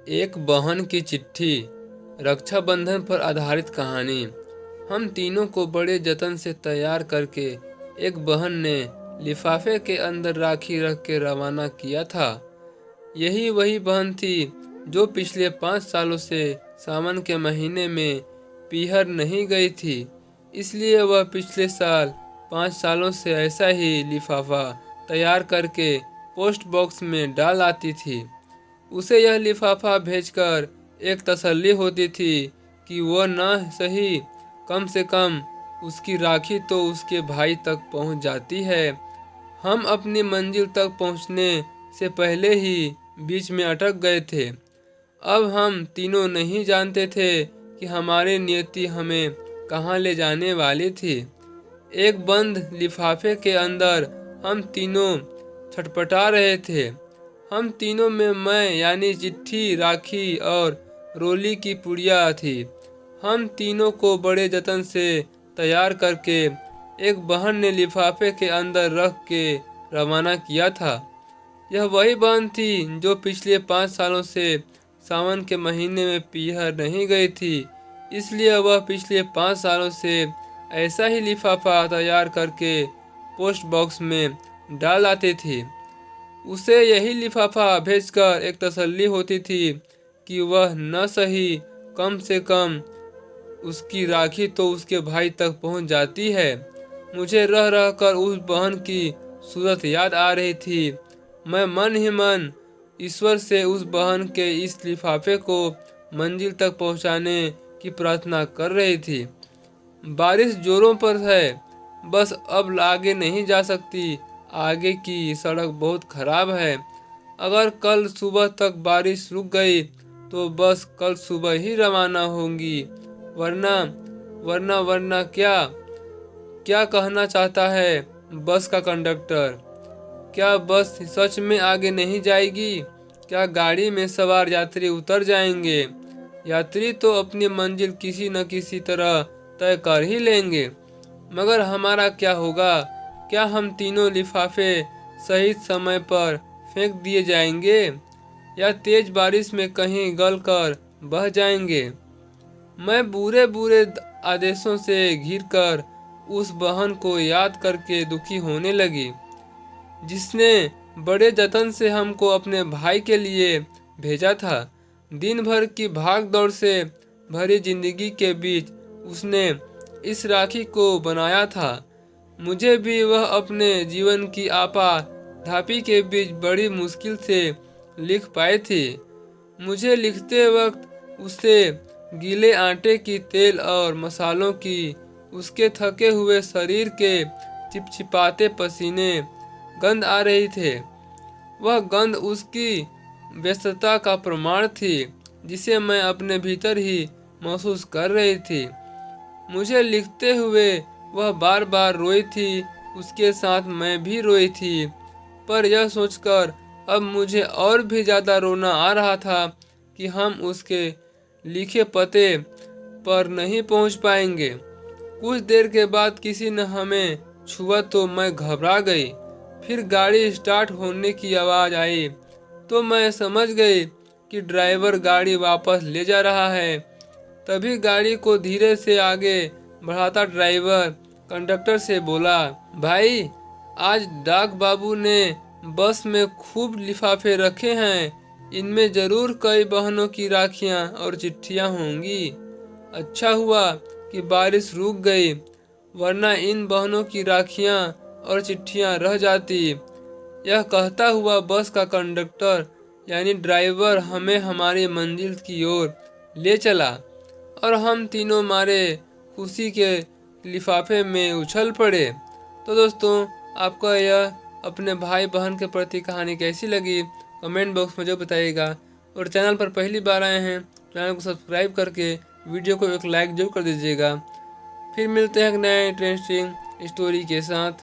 एक बहन की चिट्ठी। रक्षाबंधन पर आधारित कहानी। हम तीनों को बड़े जतन से तैयार करके एक बहन ने लिफाफे के अंदर राखी रख के रवाना किया था। यही वही बहन थी जो पिछले 5 सालों से सावन के महीने में पीहर नहीं गई थी। इसलिए वह पिछले साल 5 सालों से ऐसा ही लिफाफा तैयार करके पोस्ट बॉक्स में डाल आती थी। उसे यह लिफाफा भेजकर एक तसल्ली होती थी कि वह न सही कम से कम उसकी राखी तो उसके भाई तक पहुंच जाती है। हम अपनी मंजिल तक पहुंचने से पहले ही बीच में अटक गए थे। अब हम तीनों नहीं जानते थे कि हमारी नियति हमें कहाँ ले जाने वाली थी। एक बंद लिफाफे के अंदर हम तीनों छटपटा रहे थे। हम तीनों में मैं यानी चिट्ठी, राखी और रोली की पुड़िया थी। हम तीनों को बड़े जतन से तैयार करके एक बहन ने लिफाफे के अंदर रख के रवाना किया था। यह वही बहन थी जो पिछले 5 सालों से सावन के महीने में पीहर नहीं गई थी। इसलिए वह पिछले 5 सालों से ऐसा ही लिफाफा तैयार करके पोस्ट बॉक्स में डाल आती थी। उसे यही लिफाफा भेजकर एक तसल्ली होती थी कि वह न सही कम से कम उसकी राखी तो उसके भाई तक पहुंच जाती है। मुझे रह रह कर उस बहन की सूरत याद आ रही थी। मैं मन ही मन ईश्वर से उस बहन के इस लिफाफे को मंजिल तक पहुंचाने की प्रार्थना कर रही थी। बारिश जोरों पर है, बस अब आगे नहीं जा सकती। आगे की सड़क बहुत खराब है। अगर कल सुबह तक बारिश रुक गई तो बस कल सुबह ही रवाना होंगी। वरना वरना वरना क्या क्या कहना चाहता है बस का कंडक्टर? क्या बस सच में आगे नहीं जाएगी? क्या गाड़ी में सवार यात्री उतर जाएंगे? यात्री तो अपनी मंजिल किसी न किसी तरह तय कर ही लेंगे, मगर हमारा क्या होगा? क्या हम तीनों लिफाफे सही समय पर फेंक दिए जाएंगे या तेज बारिश में कहीं गल कर बह जाएंगे? मैं बुरे बुरे आदेशों से घिरकर उस बहन को याद करके दुखी होने लगी, जिसने बड़े जतन से हमको अपने भाई के लिए भेजा था। दिन भर की भाग दौड़ से भरी जिंदगी के बीच उसने इस राखी को बनाया था। मुझे भी वह अपने जीवन की आपा धापी के बीच बड़ी मुश्किल से लिख पाई थी। मुझे लिखते वक्त उसे गीले आटे की तेल और मसालों की, उसके थके हुए शरीर के चिपचिपाते पसीने गंध आ रही थे। वह गंध उसकी व्यस्तता का प्रमाण थी, जिसे मैं अपने भीतर ही महसूस कर रही थी। मुझे लिखते हुए वह बार बार रोई थी, उसके साथ मैं भी रोई थी। पर यह सोचकर अब मुझे और भी ज़्यादा रोना आ रहा था कि हम उसके लिखे पते पर नहीं पहुंच पाएंगे। कुछ देर के बाद किसी ने हमें छुआ तो मैं घबरा गई। फिर गाड़ी स्टार्ट होने की आवाज़ आई तो मैं समझ गई कि ड्राइवर गाड़ी वापस ले जा रहा है। तभी गाड़ी को धीरे से आगे बढ़ाता ड्राइवर कंडक्टर से बोला, भाई, आज डाक बाबू ने बस में खूब लिफाफे रखे हैं। इनमें जरूर कई बहनों की राखियां और चिट्ठियां होंगी। अच्छा हुआ कि बारिश रुक गई, वरना इन बहनों की राखियां और चिट्ठियां रह जाती। यह कहता हुआ बस का कंडक्टर यानी ड्राइवर हमें हमारी मंजिल की ओर ले चला और हम तीनों मारे खुशी के लिफाफे में उछल पड़े। तो दोस्तों, आपका यह अपने भाई बहन के प्रति कहानी कैसी लगी कमेंट बॉक्स में जो बताइएगा। और चैनल पर पहली बार आए हैं, चैनल को सब्सक्राइब करके वीडियो को एक लाइक जरूर कर दीजिएगा। फिर मिलते हैं एक नए इंटरेस्टिंग स्टोरी के साथ।